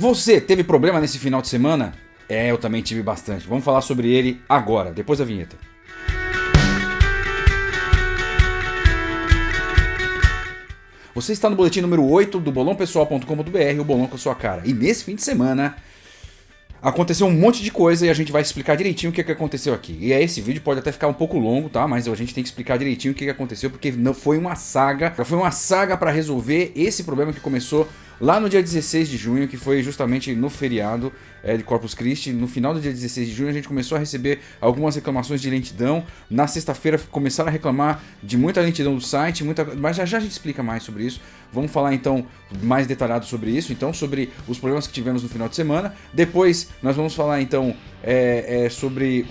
Você teve problema nesse final de semana? Eu também tive bastante. Vamos falar sobre ele agora, depois da vinheta. Você está no boletim número 8 do bolãopessoal.com.br, o bolão com a sua cara. E nesse fim de semana aconteceu um monte de coisa e a gente vai explicar direitinho o que aconteceu aqui. E esse vídeo pode até ficar um pouco longo, tá? Mas a gente tem que explicar direitinho o que aconteceu, porque não foi uma saga. Foi uma saga para resolver esse problema que começou lá no dia 16 de junho, que foi justamente no feriado de Corpus Christi. No final do dia 16 de junho a gente começou a receber algumas reclamações de lentidão. Na sexta-feira começaram a reclamar de muita lentidão do site, mas já a gente explica mais sobre isso. Vamos falar então mais detalhado sobre isso, então sobre os problemas que tivemos no final de semana. Depois nós vamos falar então sobre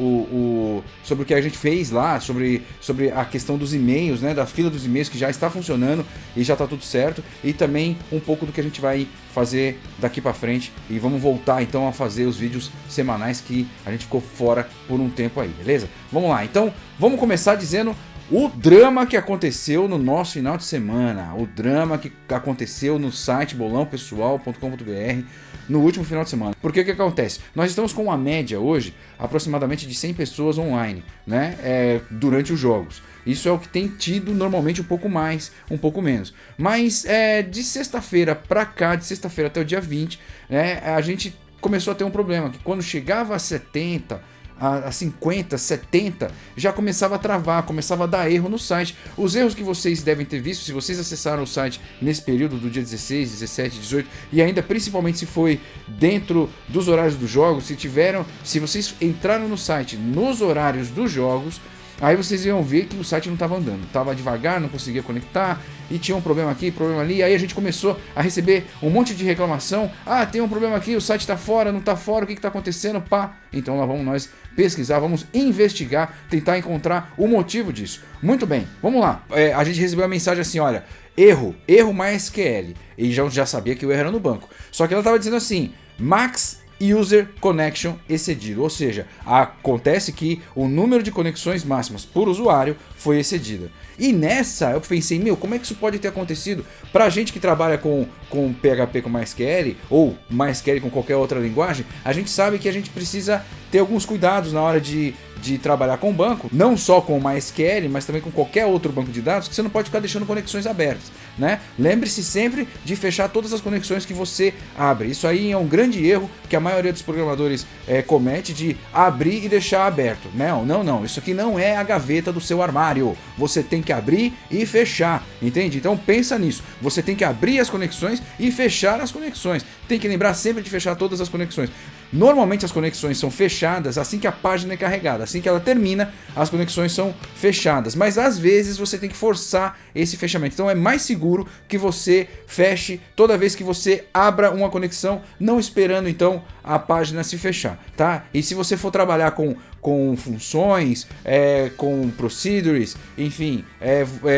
sobre o que a gente fez lá, sobre a questão dos e-mails, né, da fila dos e-mails que já está funcionando e já está tudo certo, e também um pouco do que a gente vai fazer daqui para frente, e vamos voltar então a fazer os vídeos semanais que a gente ficou fora por um tempo aí, beleza? Vamos lá, então vamos começar dizendo o drama que aconteceu no nosso final de semana, o drama que aconteceu no site bolãopessoal.com.br no último final de semana. Porque o que acontece? Nós estamos com uma média hoje aproximadamente de 100 pessoas online, né, durante os jogos. Isso é o que tem tido normalmente, um pouco mais, um pouco menos. Mas de sexta-feira pra cá, de sexta-feira até o dia 20, né, a gente começou a ter um problema, que quando chegava a 70... a 50, 70, já começava a travar, começava a dar erro no site. Os erros que vocês devem ter visto, se vocês acessaram o site nesse período do dia 16, 17, 18, e ainda principalmente se foi dentro dos horários dos jogos, se vocês entraram no site nos horários dos jogos, aí vocês iam ver que o site não estava andando, estava devagar, não conseguia conectar, e tinha um problema aqui, problema ali. Aí a gente começou a receber um monte de reclamação. Tem um problema aqui, o site está fora, não está fora, o que está acontecendo? Pá. Então lá vamos nós pesquisar, vamos investigar, tentar encontrar o motivo disso. Muito bem, vamos lá. A gente recebeu a mensagem assim, olha, erro MySQL. E já sabia que o erro era no banco. Só que ela estava dizendo assim, Max User Connection excedido, ou seja, acontece que o número de conexões máximas por usuário foi excedida. E nessa eu pensei, como é que isso pode ter acontecido? Pra gente que trabalha com PHP com MySQL, ou MySQL com qualquer outra linguagem, a gente sabe que a gente precisa ter alguns cuidados na hora de trabalhar com o banco, não só com o MySQL, mas também com qualquer outro banco de dados, que você não pode ficar deixando conexões abertas, né? Lembre-se sempre de fechar todas as conexões que você abre. Isso aí é um grande erro que a maioria dos programadores comete, de abrir e deixar aberto. Não, isso aqui não é a gaveta do seu armário. Você tem que abrir e fechar, entende? Então pensa nisso. Você tem que abrir as conexões e fechar as conexões. Tem que lembrar sempre de fechar todas as conexões. Normalmente as conexões são fechadas assim que a página é carregada, assim que ela termina, as conexões são fechadas, mas às vezes você tem que forçar esse fechamento. Então é mais seguro que você feche toda vez que você abra uma conexão, não esperando então a página se fechar, tá? E se você for trabalhar com funções, com procedures, enfim,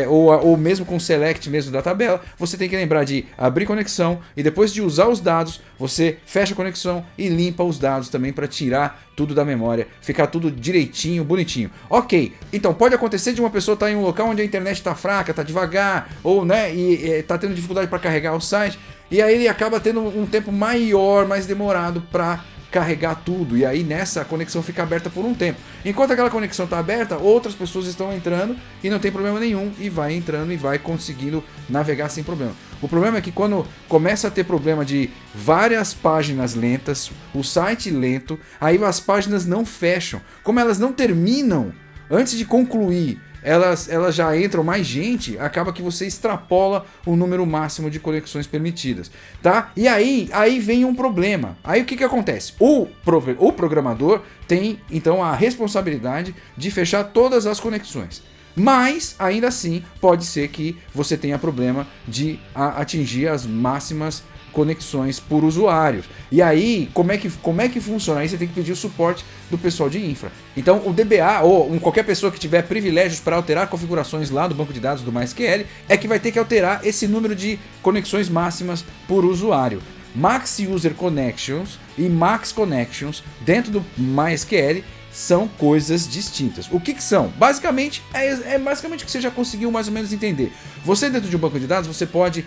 ou mesmo com select mesmo da tabela, você tem que lembrar de abrir conexão e depois de usar os dados, você fecha a conexão e limpa os dados também para tirar tudo da memória, ficar tudo direitinho, bonitinho. Ok, então pode acontecer de uma pessoa estar em um local onde a internet está fraca, está devagar, ou e está tendo dificuldade para carregar o site, e aí ele acaba tendo um tempo maior, mais demorado para carregar tudo, e aí nessa a conexão fica aberta por um tempo. Enquanto aquela conexão está aberta, outras pessoas estão entrando e não tem problema nenhum, e vai entrando e vai conseguindo navegar sem problema. O problema é que quando começa a ter problema de várias páginas lentas, o site lento, aí as páginas não fecham. Como elas não terminam antes de concluir, elas já entram mais gente, acaba que você extrapola o número máximo de conexões permitidas, tá? E aí vem um problema. Aí o que acontece? O programador tem então a responsabilidade de fechar todas as conexões. Mas, ainda assim, pode ser que você tenha problema de atingir as máximas conexões por usuários. E aí, como é que funciona? Aí você tem que pedir o suporte do pessoal de infra. Então, o DBA, ou qualquer pessoa que tiver privilégios para alterar configurações lá do banco de dados do MySQL, é que vai ter que alterar esse número de conexões máximas por usuário. Max User Connections e Max Connections dentro do MySQL são coisas distintas. O que são? Basicamente, é basicamente o que você já conseguiu mais ou menos entender. Você dentro de um banco de dados, você pode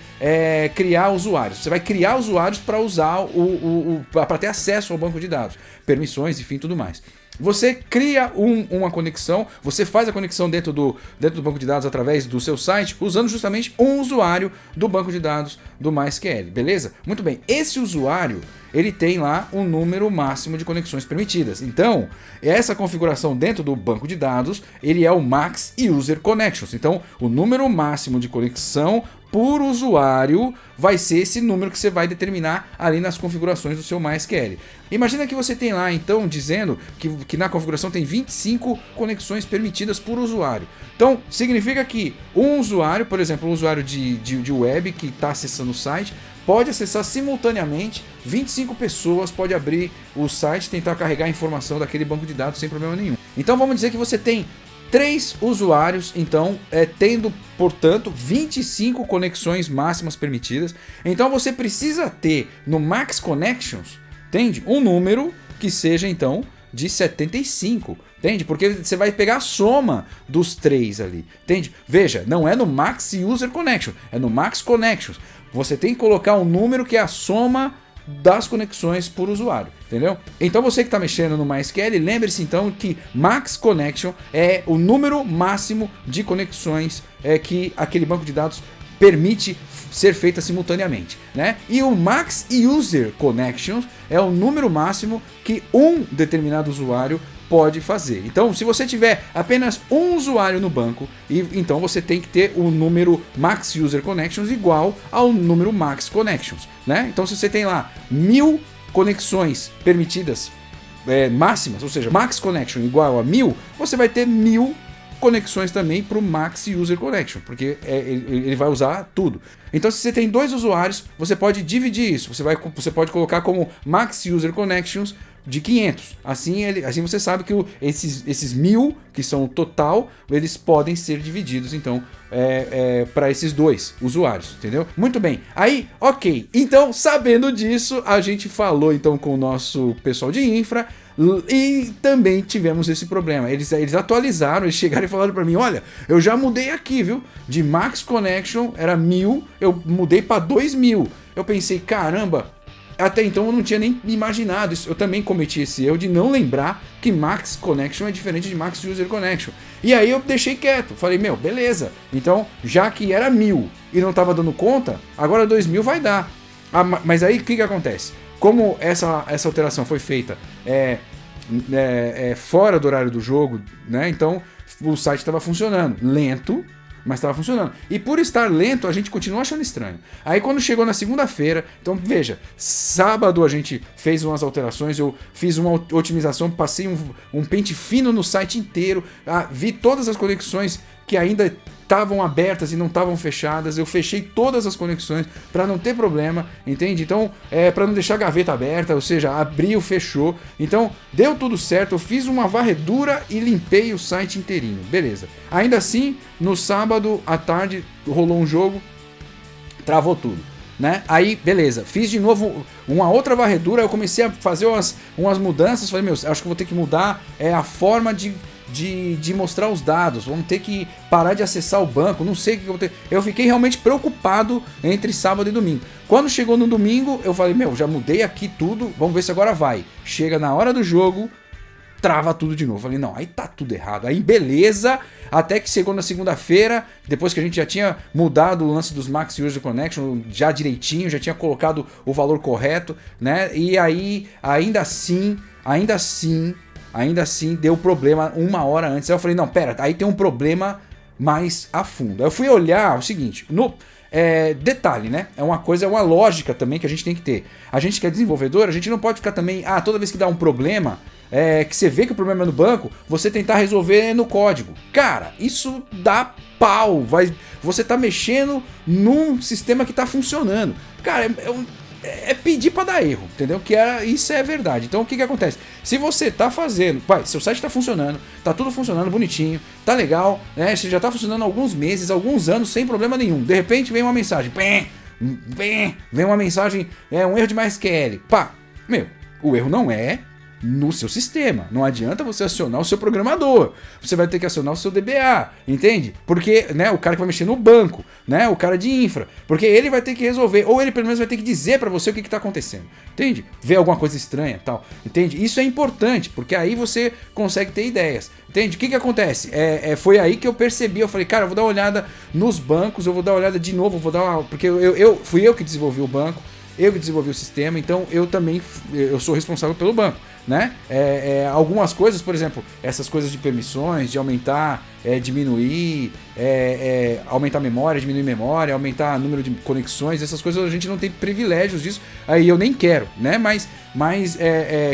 criar usuários. Você vai criar usuários para usar para ter acesso ao banco de dados. Permissões, enfim, tudo mais. Você cria uma conexão, você faz a conexão dentro do banco de dados através do seu site, usando justamente um usuário do banco de dados do MySQL, beleza? Muito bem, esse usuário, ele tem lá um número máximo de conexões permitidas. Então, essa configuração dentro do banco de dados, ele é o Max User Connections. Então, o número máximo de conexão por usuário vai ser esse número que você vai determinar ali nas configurações do seu MySQL. Imagina que você tem lá, então, dizendo que na configuração tem 25 conexões permitidas por usuário. Então, significa que um usuário, por exemplo, um usuário de web que está acessando o site, pode acessar simultaneamente 25 pessoas, pode abrir o site e tentar carregar a informação daquele banco de dados sem problema nenhum. Então, vamos dizer que você tem 3 usuários, então, tendo, portanto, 25 conexões máximas permitidas. Então você precisa ter no Max Connections, entende? Um número que seja, então, de 75, entende? Porque você vai pegar a soma dos 3 ali, entende? Veja, não é no Max User Connection, é no Max Connections. Você tem que colocar um número que é a soma das conexões por usuário, entendeu? Então você que está mexendo no MySQL, lembre-se então que Max Connection é o número máximo de conexões que aquele banco de dados permite ser feita simultaneamente, né? E o Max User Connections é o número máximo que um determinado usuário pode fazer. Então, se você tiver apenas um usuário no banco, então você tem que ter o número Max User Connections igual ao número Max Connections, né? Então, se você tem lá 1000 conexões permitidas máximas, ou seja, Max Connection igual a 1000, você vai ter 1000 conexões também para o Max User Connection, porque ele vai usar tudo. Então, se você tem 2 usuários, você pode dividir isso. Você pode colocar como Max User Connections de 500. Assim você sabe que esses 1000, que são o total, eles podem ser divididos, então, para esses 2 usuários, entendeu? Muito bem. Aí, ok. Então, sabendo disso, a gente falou então com o nosso pessoal de infra e também tivemos esse problema. Eles atualizaram, eles chegaram e falaram para mim: olha, eu já mudei aqui, viu? De Max Connection era 1000, eu mudei para 2000. Eu pensei, caramba, até então eu não tinha nem imaginado isso. Eu também cometi esse erro de não lembrar que Max Connection é diferente de Max User Connection. E aí eu deixei quieto, falei, meu, beleza. Então, já que era 1000 e não estava dando conta, agora 2000 vai dar. Mas aí o que acontece? Como essa alteração foi feita fora do horário do jogo, né? Então o site estava funcionando, lento, mas estava funcionando. E por estar lento, a gente continua achando estranho. Aí quando chegou na segunda-feira, então veja, sábado a gente fez umas alterações, eu fiz uma otimização, passei um pente fino no site inteiro, vi todas as conexões que ainda estavam abertas e não estavam fechadas, eu fechei todas as conexões para não ter problema, entende? Então, para não deixar a gaveta aberta, ou seja, abriu, fechou. Então, deu tudo certo, eu fiz uma varredura e limpei o site inteirinho, beleza. Ainda assim, no sábado à tarde rolou um jogo, travou tudo, né? Aí, beleza, fiz de novo uma outra varredura, eu comecei a fazer umas mudanças, falei, meu, acho que vou ter que mudar a forma de mostrar os dados, vamos ter que parar de acessar o banco, não sei o que eu vou ter. Eu fiquei realmente preocupado entre sábado e domingo. Quando chegou no domingo, eu falei, meu, já mudei aqui tudo, vamos ver se agora vai. Chega na hora do jogo, trava tudo de novo. Falei, não, aí tá tudo errado. Aí beleza, até que chegou na segunda-feira, depois que a gente já tinha mudado o lance dos Max User Connection já direitinho, já tinha colocado o valor correto, né? E aí, ainda assim deu problema uma hora antes. Aí eu falei, não, pera, aí tem um problema mais a fundo. Aí eu fui olhar o seguinte, detalhe, né? É uma lógica também que a gente tem que ter. A gente que é desenvolvedor, a gente não pode ficar também, toda vez que dá um problema, que você vê que o problema é no banco, você tentar resolver no código. Cara, isso dá pau. Você tá mexendo num sistema que tá funcionando. Cara, pedir para dar erro, entendeu? Isso é verdade. Então o que acontece? Se você tá fazendo, seu site tá funcionando, tá tudo funcionando bonitinho, tá legal, né? Você já tá funcionando há alguns meses, alguns anos sem problema nenhum. De repente vem uma mensagem, vem uma mensagem, um erro de MySQL. O erro não é no seu sistema. Não adianta você acionar o seu programador. Você vai ter que acionar o seu DBA, entende? Porque, né, o cara que vai mexer no banco, né, o cara de infra, porque ele vai ter que resolver, ou ele pelo menos vai ter que dizer para você o que está acontecendo, entende? Ver alguma coisa estranha, tal, entende? Isso é importante, porque aí você consegue ter ideias, entende? O que acontece? Foi aí que eu percebi, eu falei, cara, eu vou dar uma olhada nos bancos, eu vou dar uma olhada de novo, porque fui eu que desenvolvi o banco, eu que desenvolvi o sistema, então eu sou responsável pelo banco, né? Algumas coisas, por exemplo, essas coisas de permissões, de aumentar, diminuir, aumentar memória, diminuir memória, aumentar o número de conexões, essas coisas a gente não tem privilégios disso, aí eu nem quero, né? Mas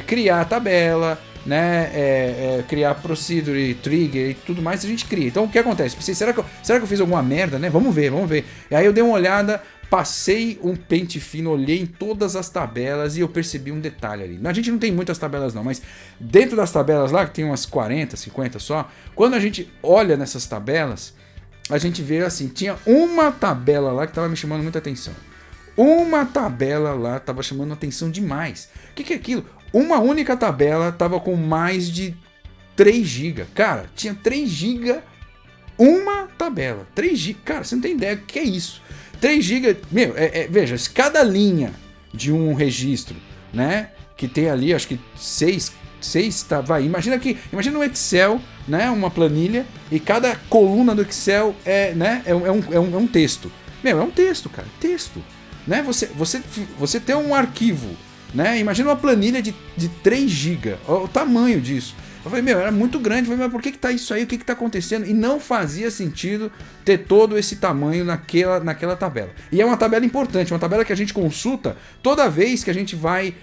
criar tabela, né, criar procedure, trigger e tudo mais, a gente cria. Então o que acontece? Pensei, será que eu fiz alguma merda, né? Vamos ver. E aí eu dei uma olhada, passei um pente fino, olhei em todas as tabelas e eu percebi um detalhe ali. A gente não tem muitas tabelas não, mas dentro das tabelas lá, que tem umas 40, 50 só, quando a gente olha nessas tabelas, a gente vê assim, tinha uma tabela lá que estava me chamando muita atenção. Uma tabela lá estava chamando atenção demais. O que é aquilo? Uma única tabela estava com mais de 3 GB. Cara, tinha 3 GB uma tabela. 3 GB. Cara, você não tem ideia do que é isso. 3 GB. Meu, veja, cada linha de um registro, né? Que tem ali, acho que 6 vai. Imagina um Excel, né? Uma planilha, e cada coluna do Excel é um texto. Meu, é um texto, cara. Texto. Né? Você tem um arquivo, né? Imagina uma planilha de 3 GB, o tamanho disso. Eu falei, meu, era muito grande. Eu falei, mas por que tá isso aí? O que tá acontecendo? E não fazia sentido ter todo esse tamanho naquela tabela. E é uma tabela importante, uma tabela que a gente consulta toda vez que a gente vai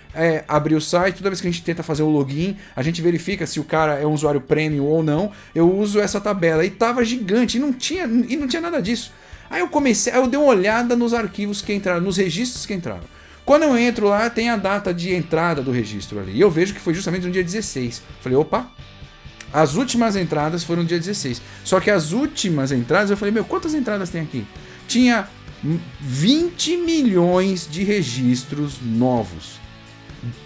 abrir o site, toda vez que a gente tenta fazer o login, a gente verifica se o cara é um usuário premium ou não. Eu uso essa tabela e tava gigante e não tinha nada disso. Aí eu dei uma olhada nos arquivos que entraram, nos registros que entraram. Quando eu entro lá, tem a data de entrada do registro ali. E eu vejo que foi justamente no dia 16. Falei, opa, as últimas entradas foram no dia 16. Só que as últimas entradas, eu falei, meu, quantas entradas tem aqui? Tinha 20 milhões de registros novos,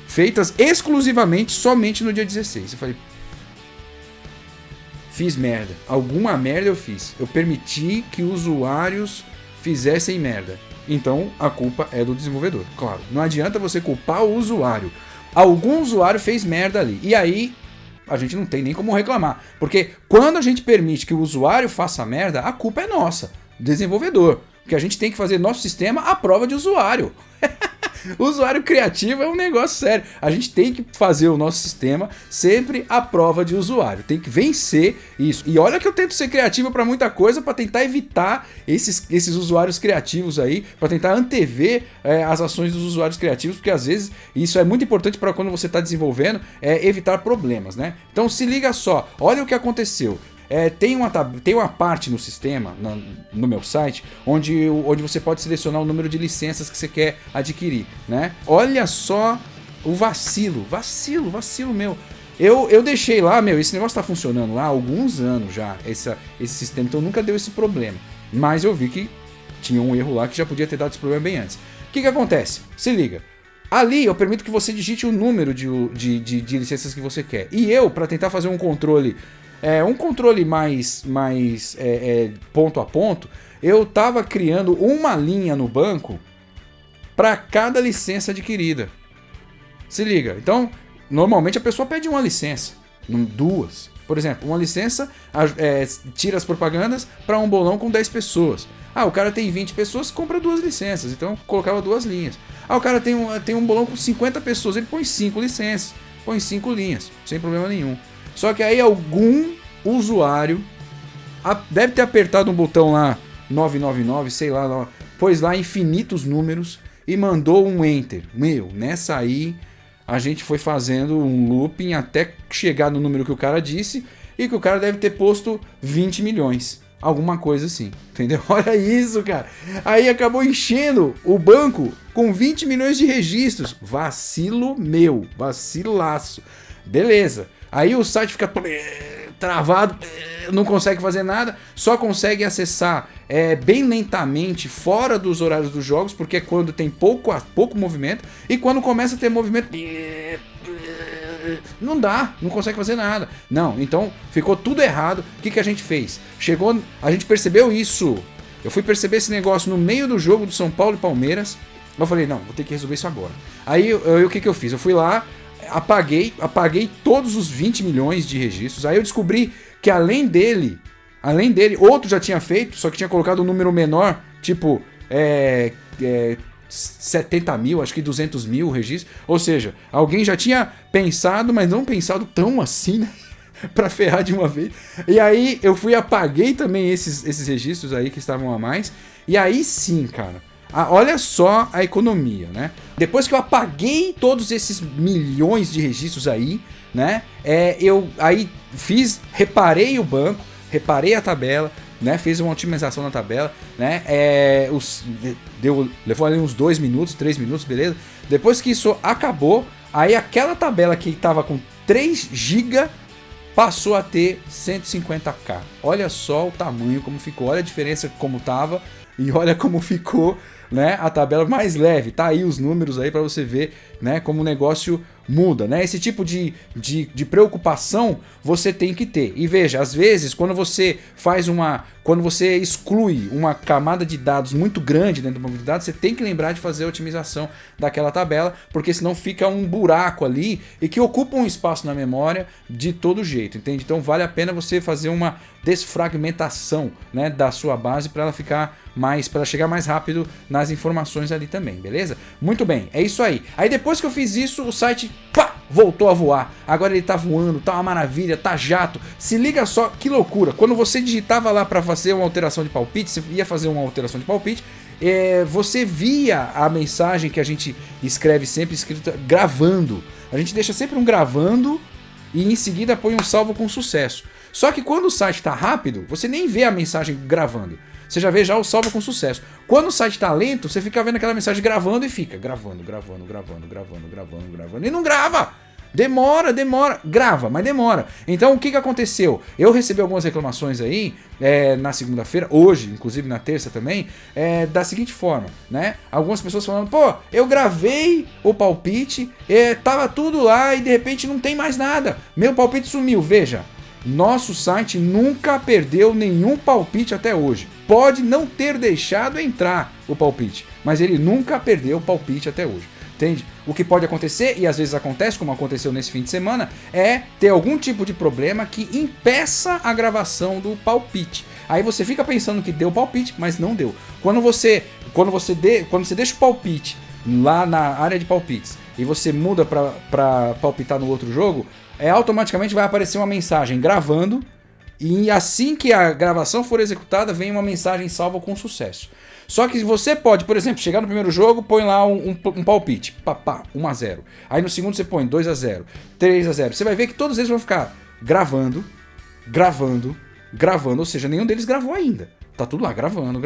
feitas exclusivamente somente no dia 16. Eu falei, fiz merda. Alguma merda eu fiz. Eu permiti que usuários fizessem merda. Então a culpa é do desenvolvedor. Claro, não adianta você culpar o usuário. Algum usuário fez merda ali. E aí a gente não tem nem como reclamar. Porque quando a gente permite que o usuário faça merda, a culpa é nossa, desenvolvedor. Porque a gente tem que fazer nosso sistema à prova de usuário. O usuário criativo é um negócio sério. A gente tem que fazer o nosso sistema sempre à prova de usuário. Tem que vencer isso. E olha que eu tento ser criativo para muita coisa, para tentar evitar esses usuários criativos aí, para tentar antever as ações dos usuários criativos, porque às vezes isso é muito importante para quando você está desenvolvendo, evitar problemas, né? Então se liga só, olha o que aconteceu. Tem uma parte no sistema, no meu site, onde você pode selecionar o número de licenças que você quer adquirir, né? Olha só o vacilo meu. Eu deixei lá, meu, esse negócio tá funcionando lá há alguns anos já, esse sistema, então nunca deu esse problema. Mas eu vi que tinha um erro lá que já podia ter dado esse problema bem antes. O que acontece? Se liga. Ali eu permito que você digite o número de licenças que você quer. E eu, para tentar fazer um controle mais ponto a ponto, eu estava criando uma linha no banco para cada licença adquirida. Se liga, então normalmente a pessoa pede uma licença, duas. Por exemplo, uma licença tira as propagandas para um bolão com 10 pessoas. Ah, o cara tem 20 pessoas, compra 2 licenças, então colocava 2 linhas. Ah, o cara tem um bolão com 50 pessoas, ele põe 5 licenças, põe 5 linhas, sem problema nenhum. Só que aí algum usuário deve ter apertado um botão lá, 999, sei lá, pôs lá infinitos números e mandou um enter. Meu, nessa aí a gente foi fazendo um looping até chegar no número que o cara disse e que o cara deve ter posto 20 milhões. Alguma coisa assim, entendeu? Olha isso, cara. Aí acabou enchendo o banco com 20 milhões de registros. Vacilo meu, vacilaço. Beleza. Aí o site fica travado, não consegue fazer nada, só consegue acessar bem lentamente, fora dos horários dos jogos, porque é quando tem pouco movimento, e quando começa a ter movimento, não dá, não consegue fazer nada. Não, então ficou tudo errado. O que a gente fez? A gente percebeu isso. Eu fui perceber esse negócio no meio do jogo do São Paulo e Palmeiras. Eu falei, não, vou ter que resolver isso agora. Aí o que eu fiz? Eu fui lá, apaguei todos os 20 milhões de registros. Aí eu descobri que além dele, outro já tinha feito, só que tinha colocado um número menor, tipo 70 mil, acho que 200 mil registros. Ou seja, alguém já tinha pensado, mas não pensado tão assim, né? Pra ferrar de uma vez. E aí eu fui apaguei também esses registros aí que estavam a mais. E aí sim, cara. Olha só a economia, né? Depois que eu apaguei todos esses milhões de registros aí, né? Eu aí reparei o banco, reparei a tabela, né? Fiz uma otimização na tabela, né? Levou ali uns 2 minutos, 3 minutos, beleza? Depois que isso acabou, aí aquela tabela que tava com 3 GB passou a ter 150k. Olha só o tamanho como ficou, olha a diferença como tava e olha como ficou, né, a tabela mais leve. Tá aí os números aí para você ver, né, como o negócio muda, né? Esse tipo de preocupação você tem que ter. E veja, às vezes quando você exclui uma camada de dados muito grande dentro do banco de dados, você tem que lembrar de fazer a otimização daquela tabela, porque senão fica um buraco ali e que ocupa um espaço na memória de todo jeito, entende? Então vale a pena você fazer uma desfragmentação, né, da sua base para ela chegar mais rápido nas informações ali também, beleza? Muito bem, é isso aí. Aí depois que eu fiz isso, o site voltou a voar. Agora ele tá voando, tá uma maravilha, tá jato. Se liga só que loucura. Quando você digitava lá para fazer uma alteração de palpite, você ia fazer uma alteração de palpite, você via a mensagem que a gente escreve sempre escrita gravando. A gente deixa sempre um gravando e em seguida põe um salvo com sucesso. Só que quando o site está rápido, você nem vê a mensagem gravando. Você já vê já o salvo com sucesso. Quando o site está lento, você fica vendo aquela mensagem gravando e fica gravando. E não grava! Demora. Grava, mas demora. Então o que aconteceu? Eu recebi algumas reclamações aí na segunda-feira, hoje, inclusive na terça também, da seguinte forma, né? Algumas pessoas falando, pô, eu gravei o palpite, tava tudo lá e de repente não tem mais nada. Meu palpite sumiu, veja. Nosso site nunca perdeu nenhum palpite até hoje. Pode não ter deixado entrar o palpite, mas ele nunca perdeu o palpite até hoje. Entende? O que pode acontecer, e às vezes acontece, como aconteceu nesse fim de semana, é ter algum tipo de problema que impeça a gravação do palpite. Aí você fica pensando que deu palpite, mas não deu. Quando você deixa o palpite lá na área de palpites e você muda para palpitar no outro jogo, automaticamente vai aparecer uma mensagem gravando, e assim que a gravação for executada, vem uma mensagem salva com sucesso. Só que você pode, por exemplo, chegar no primeiro jogo, põe lá um palpite, 1-0. Aí no segundo você põe 2-0, 3-0. Você vai ver que todos eles vão ficar gravando, ou seja, nenhum deles gravou ainda. Tá tudo lá, gravando.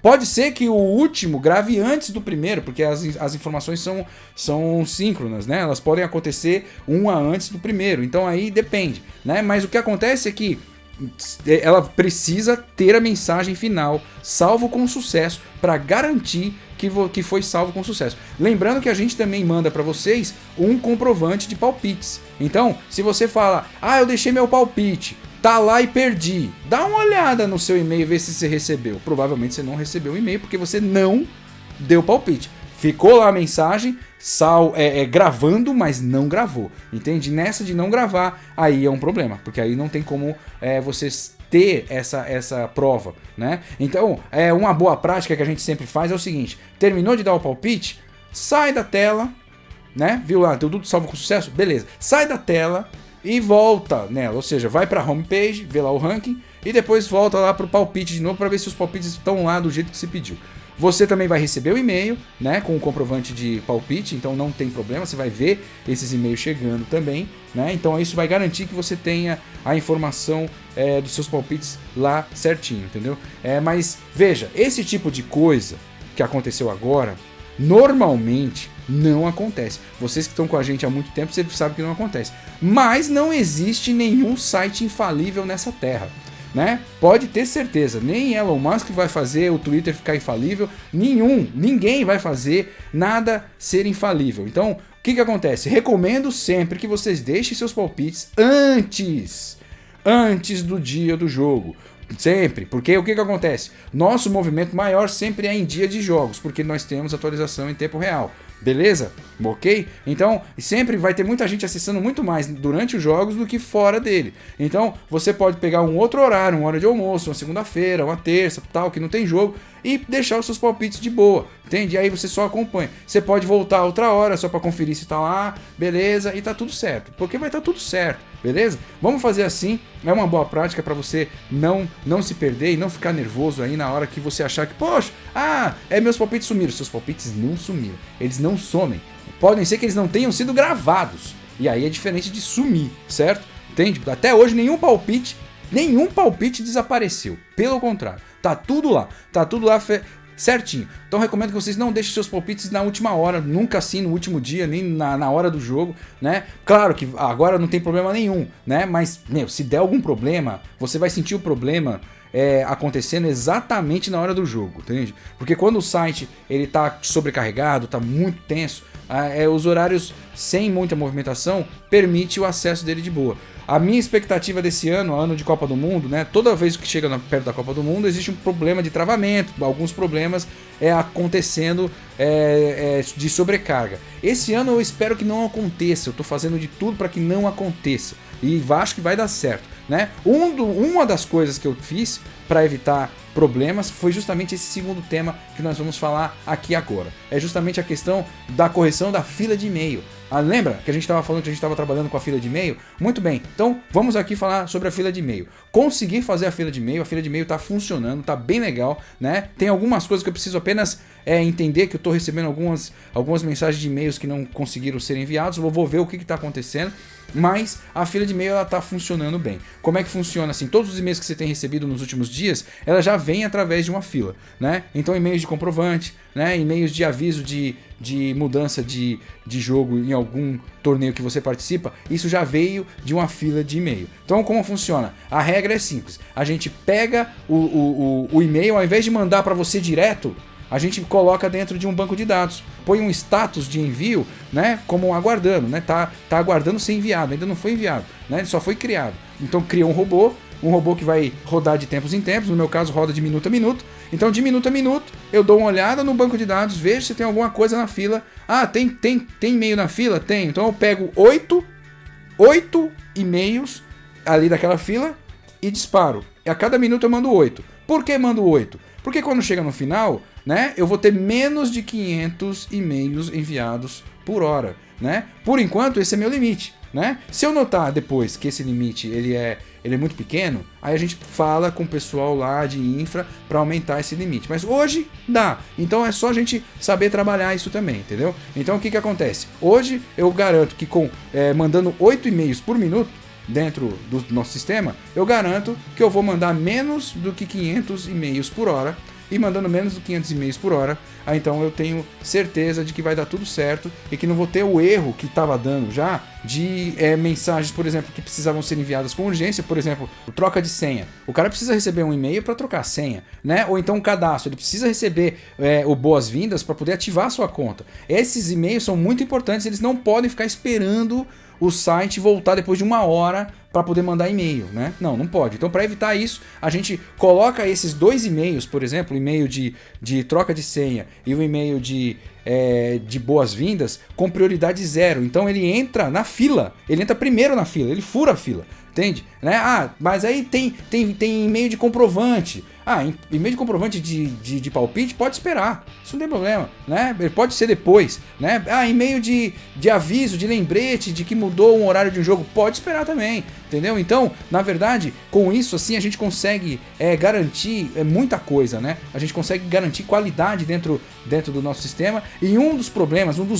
Pode ser que o último grave antes do primeiro, porque as informações são síncronas, né? Elas podem acontecer uma antes do primeiro, então aí depende, né? Mas o que acontece é que ela precisa ter a mensagem final salvo com sucesso para garantir que foi salvo com sucesso. Lembrando que a gente também manda para vocês um comprovante de palpites. Então, se você fala, eu deixei meu palpite, tá lá e perdi, dá uma olhada no seu e-mail e vê se você recebeu. Provavelmente você não recebeu o e-mail porque você não deu palpite. Ficou lá a mensagem, gravando, mas não gravou. Entende? Nessa de não gravar, aí é um problema, porque aí não tem como vocês ter essa prova, né? Então, uma boa prática que a gente sempre faz é o seguinte: terminou de dar o palpite, sai da tela, né? Viu lá, deu tudo salvo com sucesso? Beleza. Sai da tela e volta nela, ou seja, vai para a homepage, vê lá o ranking e depois volta lá para o palpite de novo para ver se os palpites estão lá do jeito que se pediu. Você também vai receber o e-mail, né, com o comprovante de palpite, então não tem problema, você vai ver esses e-mails chegando também, né? Então isso vai garantir que você tenha a informação dos seus palpites lá certinho, entendeu? Mas veja, esse tipo de coisa que aconteceu agora, normalmente não acontece. Vocês que estão com a gente há muito tempo, você sabe que não acontece. Mas não existe nenhum site infalível nessa terra, né? Pode ter certeza, nem Elon Musk vai fazer o Twitter ficar infalível, ninguém vai fazer nada ser infalível. Então, o que acontece? Recomendo sempre que vocês deixem seus palpites antes do dia do jogo. Sempre, porque o que acontece? Nosso movimento maior sempre é em dia de jogos, porque nós temos atualização em tempo real. Beleza? Ok? Então, sempre vai ter muita gente acessando muito mais durante os jogos do que fora dele. Então, você pode pegar um outro horário, uma hora de almoço, uma segunda-feira, uma terça, tal, que não tem jogo, e deixar os seus palpites de boa, entende? E aí você só acompanha. Você pode voltar outra hora só para conferir se tá lá, beleza, e tá tudo certo. Porque vai estar tudo certo, beleza? Vamos fazer assim, é uma boa prática para você não se perder e não ficar nervoso aí na hora que você achar que, poxa, meus palpites sumiram. Seus palpites não sumiram, eles não somem. Podem ser que eles não tenham sido gravados, e aí é diferente de sumir, certo? Entende? Até hoje nenhum palpite desapareceu, pelo contrário, tá tudo lá certinho. Então recomendo que vocês não deixem seus palpites na última hora, nunca assim no último dia, nem na hora do jogo, né? Claro que agora não tem problema nenhum, né? Mas, se der algum problema, você vai sentir o problema acontecendo exatamente na hora do jogo, entende? Porque quando o site ele tá sobrecarregado, tá muito tenso, os horários sem muita movimentação permite o acesso dele de boa. A minha expectativa desse ano de Copa do Mundo, né? Toda vez que chega perto da Copa do Mundo existe um problema de travamento, alguns problemas acontecendo de sobrecarga. Esse ano eu espero que não aconteça, eu tô fazendo de tudo para que não aconteça e acho que vai dar certo, né? Uma das coisas que eu fiz para evitar problemas foi justamente esse segundo tema que nós vamos falar aqui agora. É justamente a questão da correção da fila de e-mail. Lembra que a gente estava falando que a gente estava trabalhando com a fila de e-mail? Muito bem, então vamos aqui falar sobre a fila de e-mail. Consegui fazer a fila de e-mail está funcionando, está bem legal, né? Tem algumas coisas que eu preciso apenas entender, que eu estou recebendo algumas mensagens de e-mails que não conseguiram ser enviados, eu vou ver o que está acontecendo. Mas a fila de e-mail está funcionando bem. Como é que funciona assim? Todos os e-mails que você tem recebido nos últimos dias, ela já vem através de uma fila, né? Então e-mails de comprovante, né? E-mails de aviso de mudança de jogo em algum torneio que você participa, isso já veio de uma fila de e-mail. Então como funciona? A regra é simples. A gente pega o e-mail, ao invés de mandar para você direto, a gente coloca dentro de um banco de dados, põe um status de envio, né, como aguardando, né, tá aguardando ser enviado, ainda não foi enviado, né, ele só foi criado. Então cria um robô que vai rodar de tempos em tempos, no meu caso roda de minuto a minuto. Então de minuto a minuto eu dou uma olhada no banco de dados, vejo se tem alguma coisa na fila. Tem e-mail na fila? Tem. Então eu pego 8 e-mails ali daquela fila e disparo. E a cada minuto eu mando 8. Por que mando 8? Porque quando chega no final, né, eu vou ter menos de 500 e-mails enviados por hora, né? Por enquanto esse é meu limite, né? Se eu notar depois que esse limite ele é muito pequeno, aí a gente fala com o pessoal lá de infra para aumentar esse limite. Mas hoje dá, então é só a gente saber trabalhar isso também, entendeu? Então o que acontece? Hoje eu garanto que mandando 8 e-mails por minuto dentro do nosso sistema, eu garanto que eu vou mandar menos do que 500 e-mails por hora. E mandando menos do 500 e-mails por hora, então eu tenho certeza de que vai dar tudo certo e que não vou ter o erro que estava dando já de mensagens, por exemplo, que precisavam ser enviadas com urgência, por exemplo, troca de senha. O cara precisa receber um e-mail para trocar a senha, né? Ou então um cadastro, ele precisa receber o boas-vindas para poder ativar a sua conta. Esses e-mails são muito importantes, eles não podem ficar esperando o site voltar depois de 1 hora para poder mandar e-mail, né? Não pode. Então, para evitar isso, a gente coloca esses 2 e-mails, por exemplo, o e-mail de troca de senha e o e-mail de boas-vindas com prioridade 0. Então, ele entra na fila, ele entra primeiro na fila, ele fura a fila, entende? Né? Mas aí tem e-mail de comprovante. E-mail de comprovante de palpite pode esperar, isso não tem problema, né? Ele pode ser depois, né? E-mail de aviso, de lembrete de que mudou um horário de um jogo, pode esperar também, entendeu? Então, na verdade, com isso assim a gente consegue garantir muita coisa, né? A gente consegue garantir qualidade dentro do nosso sistema. E um dos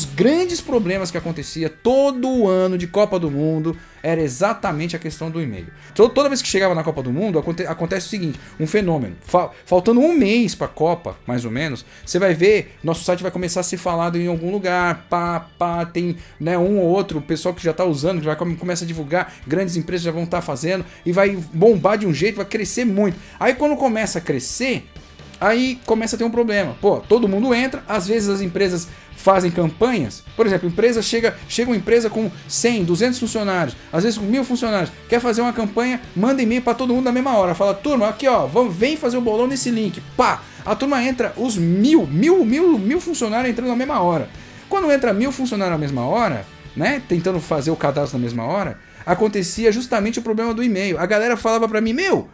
grandes problemas que acontecia todo ano de Copa do Mundo era exatamente a questão do e-mail. Toda vez que chegava na Copa do Mundo, acontece o seguinte, um fenômeno. Faltando um mês para a Copa, mais ou menos, você vai ver, nosso site vai começar a ser falado em algum lugar, tem, né, um ou outro pessoal que já está usando, que começa a divulgar, grandes empresas já vão estar fazendo, e vai bombar de um jeito, vai crescer muito. Aí quando começa a crescer, aí começa a ter um problema. Todo mundo entra, às vezes as empresas fazem campanhas. Por exemplo, chega uma empresa com 100, 200 funcionários, às vezes com 1000 funcionários, quer fazer uma campanha, manda e-mail para todo mundo na mesma hora. Fala, turma, aqui ó, vem fazer o bolão nesse link. Pá! A turma entra, os mil funcionários entrando na mesma hora. Quando entra 1000 funcionários na mesma hora, né, tentando fazer o cadastro na mesma hora, acontecia justamente o problema do e-mail. A galera falava pra mim, eu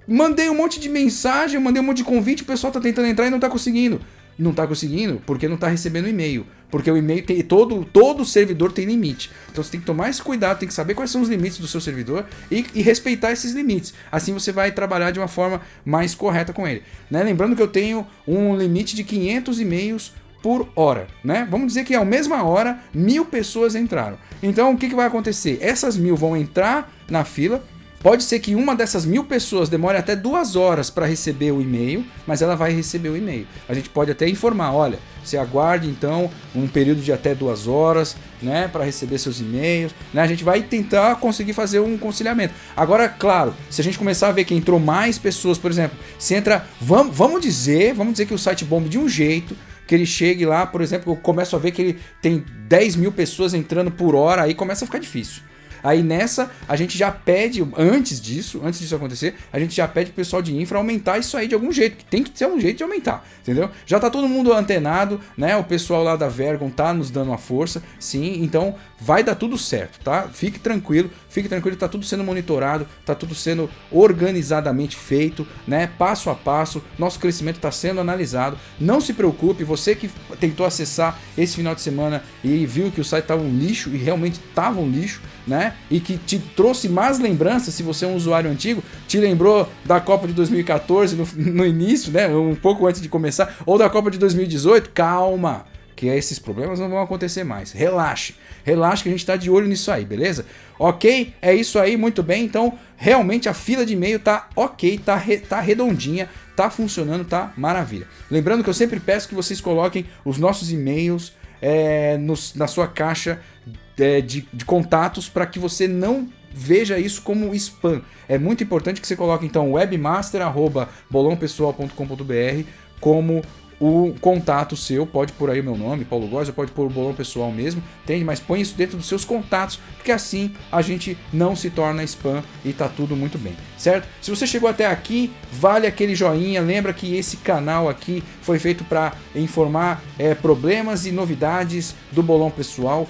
mandei um monte de mensagem, mandei um monte de convite, o pessoal tá tentando entrar e não tá conseguindo. Não tá conseguindo porque não tá recebendo e-mail. Porque o e-mail tem. Todo servidor tem limite. Então você tem que tomar esse cuidado, tem que saber quais são os limites do seu servidor e respeitar esses limites. Assim você vai trabalhar de uma forma mais correta com ele. Né? Lembrando que eu tenho um limite de 500 e-mails por hora, né? Vamos dizer que à mesma hora 1000 pessoas entraram. Então o que vai acontecer? Essas 1000 vão entrar na fila. Pode ser que uma dessas 1000 pessoas demore até 2 horas para receber o e-mail, mas ela vai receber o e-mail. A gente pode até informar, olha, você aguarde então um período de até 2 horas, né, para receber seus e-mails, né? A gente vai tentar conseguir fazer um conciliamento. Agora, claro, se a gente começar a ver que entrou mais pessoas, por exemplo, se entra, vamos dizer que o site bombe de um jeito, que ele chegue lá, por exemplo, eu começo a ver que ele tem 10.000 pessoas entrando por hora, aí começa a ficar difícil. Aí nessa, a gente já pede, antes disso acontecer, a gente já pede pro pessoal de infra aumentar isso aí de algum jeito, que tem que ter um jeito de aumentar, entendeu? Já tá todo mundo antenado, né? O pessoal lá da Vergon tá nos dando uma força, sim, então vai dar tudo certo, tá? Fique tranquilo, tá tudo sendo monitorado, tá tudo sendo organizadamente feito, né? Passo a passo, nosso crescimento tá sendo analisado. Não se preocupe, você que tentou acessar esse final de semana e viu que o site tava um lixo, e realmente tava um lixo, né? E que te trouxe mais lembranças, se você é um usuário antigo, te lembrou da Copa de 2014 no início, né? Um pouco antes de começar, ou da Copa de 2018, calma, que esses problemas não vão acontecer mais. Relaxe que a gente tá de olho nisso aí, beleza? Ok? É isso aí, muito bem. Então, realmente a fila de e-mail tá ok, tá redondinha, tá funcionando, tá maravilha. Lembrando que eu sempre peço que vocês coloquem os nossos e-mails na sua caixa de contatos para que você não veja isso como spam. É muito importante que você coloque então webmaster@bolãopessoal.com.br como o contato seu. Pode pôr aí o meu nome, Paulo Góes, ou pode pôr o Bolão Pessoal mesmo, entende? Mas põe isso dentro dos seus contatos, porque assim a gente não se torna spam e tá tudo muito bem, certo? Se você chegou até aqui, vale aquele joinha. Lembra que esse canal aqui foi feito para informar problemas e novidades do Bolão Pessoal.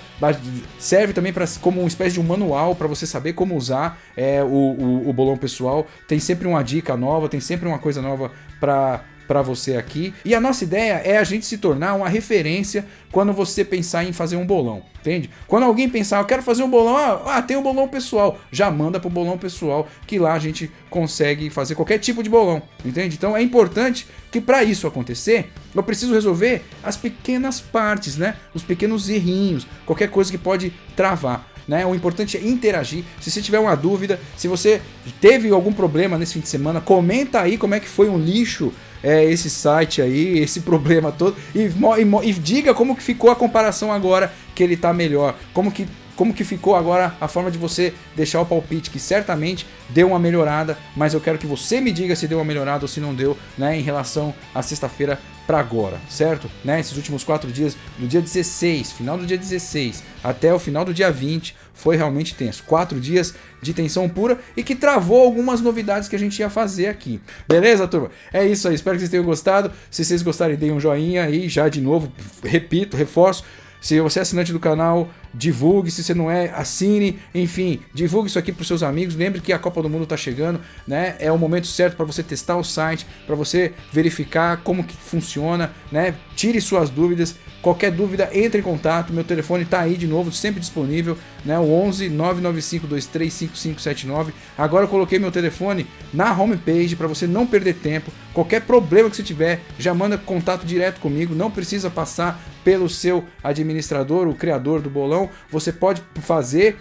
Serve também como uma espécie de um manual para você saber como usar o Bolão Pessoal. Tem sempre uma dica nova, tem sempre uma coisa nova para você aqui. E a nossa ideia é a gente se tornar uma referência quando você pensar em fazer um bolão, entende? Quando alguém pensar, eu quero fazer um bolão, tem um Bolão Pessoal, já manda pro Bolão Pessoal, que lá a gente consegue fazer qualquer tipo de bolão, entende? Então é importante que para isso acontecer, eu preciso resolver as pequenas partes, né? Os pequenos errinhos, qualquer coisa que pode travar. Né? O importante é interagir. Se você tiver uma dúvida, se você teve algum problema nesse fim de semana, comenta aí como é que foi um lixo esse site aí, esse problema todo, e diga como que ficou a comparação agora que ele tá melhor, como que ficou agora a forma de você deixar o palpite, que certamente deu uma melhorada, mas eu quero que você me diga se deu uma melhorada ou se não deu, né, em relação à sexta-feira para agora, certo? Né, esses últimos 4 dias, do dia 16, final do dia 16 até o final do dia 20, foi realmente tenso. 4 dias de tensão pura e que travou algumas novidades que a gente ia fazer aqui. Beleza, turma? É isso aí, espero que vocês tenham gostado. Se vocês gostarem, deem um joinha aí, já de novo, repito, reforço. Se você é assinante do canal, divulgue. Se você não é, assine. Enfim, divulgue isso aqui para os seus amigos. Lembre que a Copa do Mundo está chegando, né? É o momento certo para você testar o site, para você verificar como que funciona, né? Tire suas dúvidas. Qualquer dúvida, entre em contato. Meu telefone está aí de novo, sempre disponível, né? O 11 995 23 5579. Agora eu coloquei meu telefone na homepage para você não perder tempo. Qualquer problema que você tiver, já manda contato direto comigo. Não precisa passar pelo seu administrador, o criador do bolão. Você pode fazer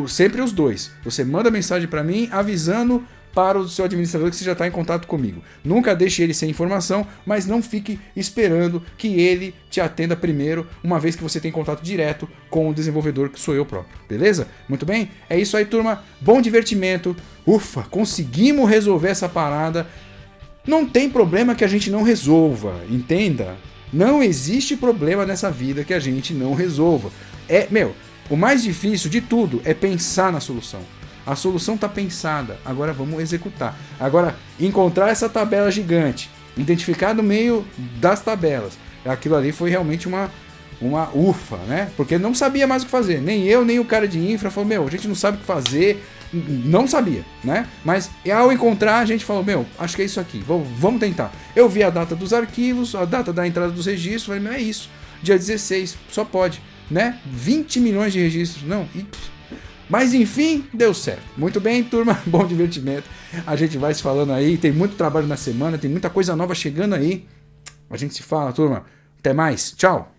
sempre os dois. Você manda mensagem para mim avisando para o seu administrador que você já está em contato comigo. Nunca deixe ele sem informação, mas não fique esperando que ele te atenda primeiro, uma vez que você tem contato direto com o desenvolvedor, que sou eu próprio. Beleza? Muito bem? É isso aí, turma. Bom divertimento. Ufa, conseguimos resolver essa parada. Não tem problema que a gente não resolva, entenda. Não existe problema nessa vida que a gente não resolva. O mais difícil de tudo é pensar na solução. A solução está pensada, agora vamos executar. Agora, encontrar essa tabela gigante, identificar no meio das tabelas. Aquilo ali foi realmente uma ufa, né? Porque não sabia mais o que fazer. Nem eu, nem o cara de infra falou, a gente não sabe o que fazer. Não sabia, né? Mas ao encontrar, a gente falou, acho que é isso aqui, vamos tentar. Eu vi a data dos arquivos, a data da entrada dos registros, falei, é isso, dia 16, só pode, né? 20 milhões de registros, não. Mas enfim, deu certo. Muito bem, turma, bom divertimento. A gente vai se falando aí, tem muito trabalho na semana, tem muita coisa nova chegando aí. A gente se fala, turma. Até mais, tchau!